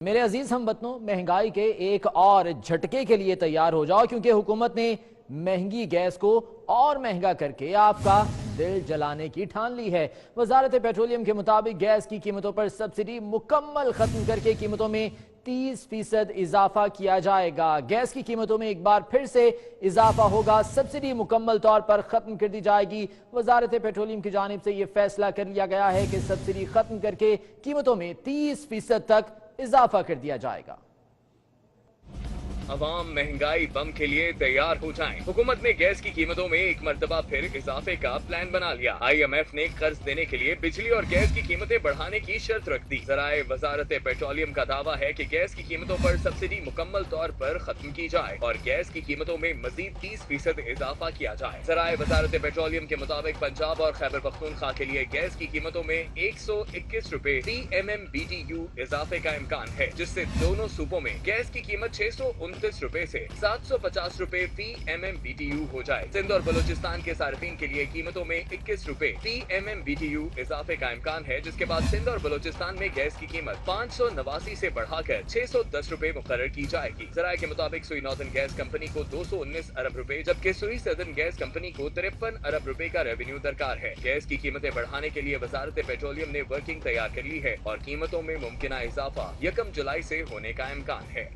میرے عزیز ہم وطنوں، مہنگائی کے ایک اور جھٹکے کے لیے تیار ہو جاؤ، کیونکہ حکومت نے مہنگی گیس کو اور مہنگا کر کے آپ کا دل جلانے کی ٹھان لی ہے۔ وزارت پیٹرولیم کے مطابق گیس کی قیمتوں پر سبسڈی مکمل ختم کر کے قیمتوں میں 30% اضافہ کیا جائے گا۔ گیس کی قیمتوں میں ایک بار پھر سے اضافہ ہوگا، سبسڈی مکمل طور پر ختم کر دی جائے گی۔ وزارت پیٹرولیم کی جانب سے یہ فیصلہ کر لیا گیا ہے کہ سبسڈی ختم کر کے قیمتوں میں 30% تک اضافہ کر دیا جائے گا۔ عوام مہنگائی بم کے لیے تیار ہو جائیں۔ حکومت نے گیس کی قیمتوں میں ایک مرتبہ پھر اضافے کا پلان بنا لیا۔ IMF نے قرض دینے کے لیے بجلی اور گیس کی قیمتیں بڑھانے کی شرط رکھ دی۔ ذرائع وزارت پیٹرولیم کا دعویٰ ہے کہ گیس کی قیمتوں پر سبسڈی مکمل طور پر ختم کی جائے اور گیس کی قیمتوں میں مزید 30% اضافہ کیا جائے۔ ذرائع وزارت پیٹرولیم کے مطابق پنجاب اور خیبر پختونخوا کے لیے گیس کی قیمتوں میں 121 روپے فی MMBTU اضافے کا امکان ہے، جس سے دونوں صوبوں میں گیس کی قیمت 629 روپے سے 750 روپے فی MMBTU ہو جائے۔ سندھ اور بلوچستان کے صارفین کے لیے قیمتوں میں 21 روپے فی MMBTU اضافے کا امکان ہے، جس کے بعد سندھ اور بلوچستان میں گیس کی قیمت 589 سے بڑھا کر 610 روپے مقرر کی جائے گی۔ ذرائع کے مطابق سوئی ناردرن گیس کمپنی کو 219 ارب روپے جبکہ سوئی سدرن گیس کمپنی کو 53 ارب روپے کا ریونیو درکار ہے۔ گیس کی قیمتیں بڑھانے کے لیے وزارت پیٹرولیم نے ورکنگ تیار کر لی ہے اور قیمتوں میں ممکنہ اضافہ 1 جولائی سے ہونے کا امکان ہے۔